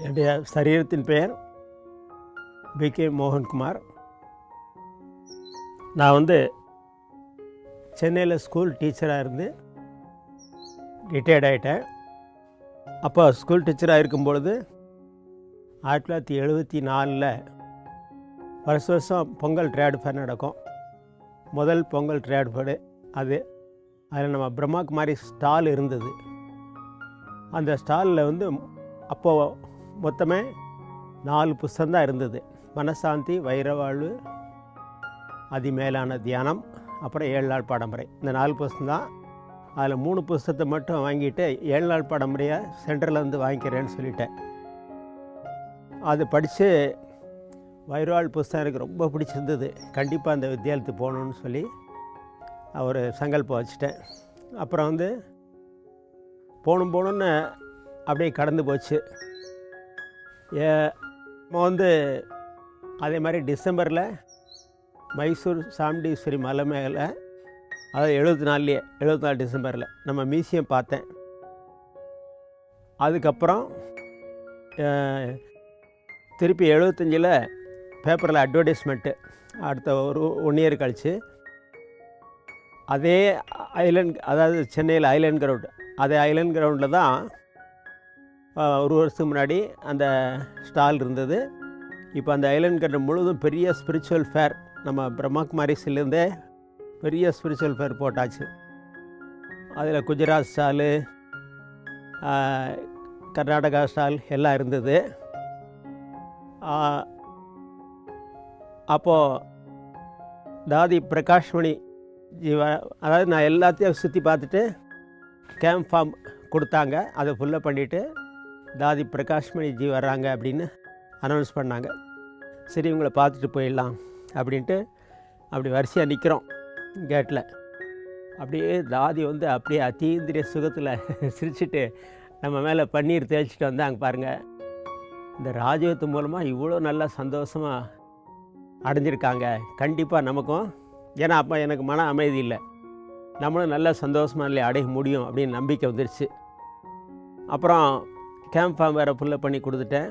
என்னுடைய சரீரத்தின் பெயர் பிகே மோகன்குமார். நான் சென்னையில் ஸ்கூல் டீச்சராக இருந்து ரிட்டையர்ட் ஆகிட்டேன். அப்போ ஸ்கூல் டீச்சராக இருக்கும்பொழுது 1974 வருஷம் பொங்கல் ட்ரேட் ஃபேர் நடக்கும். முதல் பொங்கல் ட்ரேட் ஃபேர் அதில் நம்ம பிரம்மாகுமாரி ஸ்டால் இருந்தது. அந்த ஸ்டாலில் அப்போது மொத்தமே 4 புஸ்தகம் இருந்தது. மனசாந்தி, வைரவாழ்வு, அதிமேலான தியானம், அப்புறம் 7 நாள் பாடமுறை. இந்த 4 புஸ்தகம் தான். அதில் 3 புஸ்தகத்தை மட்டும் வாங்கிட்டு 7 நாள் பாடமுறையை சென்டரில் வாங்கிக்கிறேன்னு சொல்லிட்டேன். அது படித்து வைரவாழ் புஸ்தகம் எனக்கு ரொம்ப பிடிச்சிருந்தது. கண்டிப்பாக அந்த வித்தியாலயத்துக்கு போகணுன்னு சொல்லி ஒரு சங்கல்பம் வச்சுட்டேன். அப்புறம் போகணுன்னு அப்படியே கடந்து போச்சு. நம்ம அதே மாதிரி டிசம்பரில் மைசூர் சாமுண்டீஸ்வரி மலை மேலே, அதாவது 74 டிசம்பரில் நம்ம மியூசியம் பார்த்தேன். அதுக்கப்புறம் திருப்பி 75 பேப்பரில் அட்வர்டைஸ்மெண்ட்டு அடுத்த ஒரு 1 இயர் கழித்து அதே ஐலண்ட், அதாவது சென்னையில் ஐலண்ட் கிரவுண்ட், அதே ஐலண்ட் கிரவுண்டில் தான் ஒரு வருஷத்துக்கு முன்னாடி அந்த ஸ்டால் இருந்தது. இப்போ அந்த ஐலண்ட் கிரவுண்ட் முழுவதும் பெரிய ஸ்பிரிச்சுவல் ஃபேர், நம்ம பிரம்மாகுமாரிஸ்லேருந்தே பெரிய ஸ்பிரிச்சுவல் ஃபேர் போட்டாச்சு. அதில் குஜராத் ஸ்டாலு, கர்நாடகா ஸ்டால் எல்லாம் இருந்தது. அப்போது தாதி பிரகாஷ்மணி ஜீவா, அதாவது நான் எல்லாத்தையும் சுற்றி பார்த்துட்டு கேம்ப் ஃபார்ம் கொடுத்தாங்க. அதை ஃபுல்லாக பண்ணிவிட்டு தாதி பிரகாஷ்மணி ஜி வர்றாங்க அப்படின்னு அனௌன்ஸ் பண்ணாங்க. சரி, இவங்களை பார்த்துட்டு போயிடலாம் அப்படின்ட்டு அப்படி வரிசையாக நிற்கிறோம் கேட்டில். அப்படியே தாதி அப்படியே அத்தீந்திரிய சுகத்தில் சிரிச்சுட்டு நம்ம மேலே பன்னீர் தேய்ச்சிட்டு வந்தாங்க. பாருங்கள், இந்த ராஜயோகத்து மூலமாக இவ்வளோ நல்லா சந்தோஷமாக அடைஞ்சிருக்காங்க. கண்டிப்பாக நமக்கும், ஏன்னா அப்போ எனக்கு மன அமைதி இல்லை, நம்மளும் நல்ல சந்தோஷமாக இல்லை அடைய முடியும் அப்படின்னு நம்பிக்கை வந்துருச்சு. அப்புறம் கேம்ப் ஃபார்ம் வேறு ஃபுல்லாக பண்ணி கொடுத்துட்டேன்.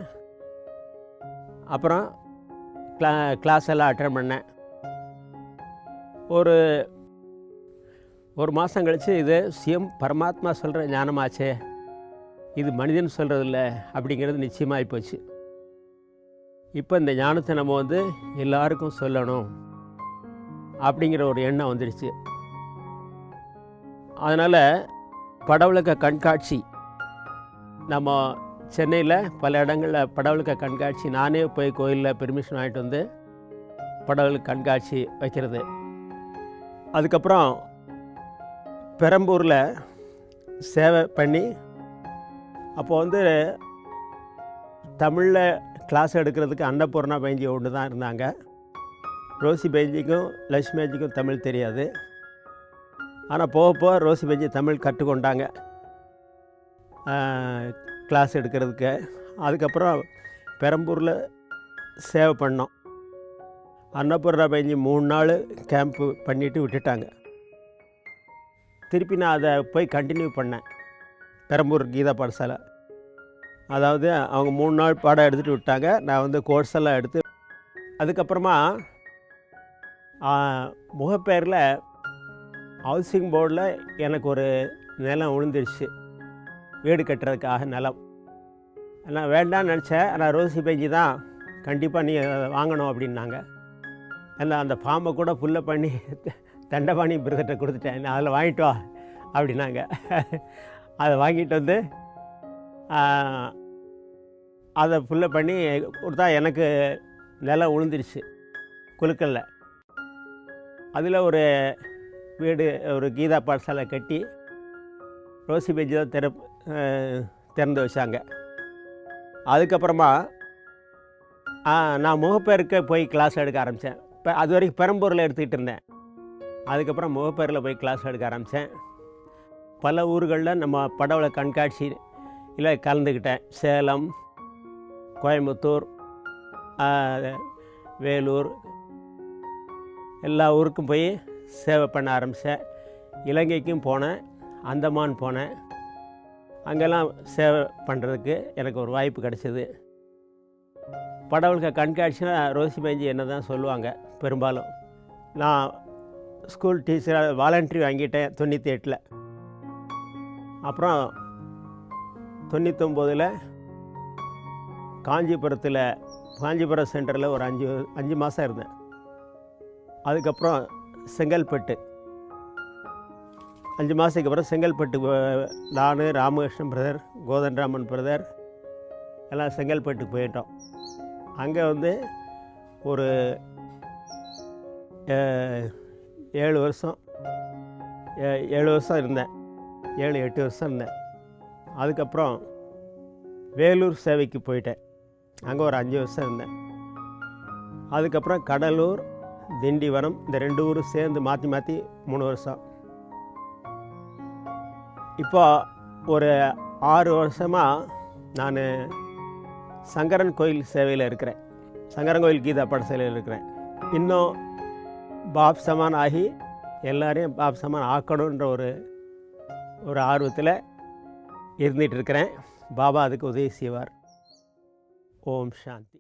அப்புறம் கிளாஸ் எல்லாம் அட்டெண்ட் பண்ணேன். ஒரு மாதம் கழித்து இது சிஎம் பரமாத்மா சொல்கிற ஞானமாச்சே, இது மனிதன் சொல்கிறது இல்லை அப்படிங்கிறது நிச்சயமாகி போச்சு. இப்போ இந்த ஞானத்தை நம்ம எல்லாருக்கும் சொல்லணும் அப்படிங்கிற ஒரு எண்ணம் வந்துடுச்சு. அதனால் படவிளக்க கண்காட்சி, நம்ம சென்னையில் பல இடங்களில் படவிளக்க கண்காட்சி, நானே போய் கோயிலில் பெர்மிஷன் வாங்கிட்டு படவிளக்க கண்காட்சி வைக்கிறது. அதுக்கப்புறம் பெரம்பூரில் சேவை பண்ணி, அப்போது தமிழில் கிளாஸ் எடுக்கிறதுக்கு அன்னபூர்ணா பைஞ்சி ஒன்று தான் இருந்தாங்க. ரோசி பைஞ்சிக்கும் லட்சுமிக்கும் தமிழ் தெரியாது. ஆனால் போக ரோசி பைஞ்சி தமிழ் கற்றுக்கொண்டாங்க கிளாஸ் எடுக்கிறதுக்கு. அதுக்கப்புறம் பெரம்பூரில் சேவை பண்ணோம். அன்னபூர்ணா பைஞ்சி 3 நாள் கேம்ப்பு பண்ணிவிட்டு விட்டுட்டாங்க. திருப்பி நான் அதை போய் கண்டினியூ பண்ணேன். பெரம்பூர் கீதா பாடசாலை, அதாவது அவங்க 3 நாள் பாடம் எடுத்துகிட்டு விட்டாங்க. நான் கோர்ஸ் எல்லாம் எடுத்து, அதுக்கப்புறமா முகப்பேரில் ஹவுசிங் போர்டில் எனக்கு ஒரு நிலம் விழுந்துருச்சு, வீடு கட்டுறதுக்காக நிலம். நான் வேண்டான்னு நினச்சேன். ஆனால் ரோசி பேஞ்சி தான் கண்டிப்பாக நீ வாங்கணும் அப்படின்னாங்க. எல்லாம் அந்த ஃபார்மை கூட ஃபுல்லாக பண்ணி தண்டபாணி பிரதர்கிட்ட கொடுத்துட்டேன். நான் அதில் வாங்கிட்டு வா அப்படின்னாங்க. அதை வாங்கிட்டு அதை ஃபுல்லாக பண்ணி கொடுத்தா எனக்கு நிலம் விழுந்துருச்சு குலுக்கல்ல. அதில் ஒரு வீடு, ஒரு கீதா பாடசாலை கட்டி ரோசி பேஜி தான் திறந்து வச்சாங்க. அதுக்கப்புறமா நான் முகப்பேருக்கு போய் கிளாஸ் எடுக்க ஆரம்பித்தேன். இப்போ அது வரைக்கும் பெரம்பூரில் எடுத்துக்கிட்டு இருந்தேன். அதுக்கப்புறம் முகப்பேரில் போய் கிளாஸ் எடுக்க ஆரம்பித்தேன். பல ஊர்களில் நம்ம படவள கண்காட்சியில் கலந்துக்கிட்டேன். சேலம், கோயம்புத்தூர், வேலூர், எல்லா ஊருக்கும் போய் சேவை பண்ண ஆரம்பித்தேன். இலங்கைக்கும் போனேன், அந்தமான் போனேன். அங்கெல்லாம் சேவை பண்ணுறதுக்கு எனக்கு ஒரு வாய்ப்பு கிடச்சிது. படவலுக்கு கண்காட்சினா ரோசி மேஞ்சி என்ன தான் சொல்லுவாங்க பெரும்பாலும். நான் ஸ்கூல் டீச்சராக வாலண்ட்ரி வாங்கிட்டேன் 98. அப்புறம் 99 காஞ்சிபுரம் சென்டரில் ஒரு 5 மாதம் இருந்தேன். அதுக்கப்புறம் செங்கல்பட்டு 5 மாதத்துக்கு அப்புறம் செங்கல்பட்டு நான், ராமகிருஷ்ணன் பிரதர், கோதண்டராமன் பிரதர் எல்லாம் செங்கல்பட்டுக்கு போயிட்டோம். அங்கே ஒரு 7 வருஷம் இருந்தேன். 7-8 வருஷம் இருந்தேன். அதுக்கப்புறம் வேலூர் சேவைக்கு போயிட்டேன். அங்கே ஒரு 5 வருஷம் இருந்தேன். அதுக்கப்புறம் கடலூர், திண்டிவனம் இந்த 2 ஊரும் சேர்ந்து மாற்றி 3 வருஷம். இப்போ ஒரு 6 வருஷமாக நான் சங்கரன் கோயில் சேவையில் இருக்கிறேன். சங்கரன் கோயில் கீதா பாடசாலையில் இருக்கிறேன். இன்னும் பாப் சமான் ஆகி எல்லாரையும் பாப் சமான் ஆக்கணுன்ற ஒரு ஆர்வத்தில் இருந்துகிட்டு இருக்கிறேன். பாபா அதுக்கு உதவி செய்வார். ஓம் சாந்தி.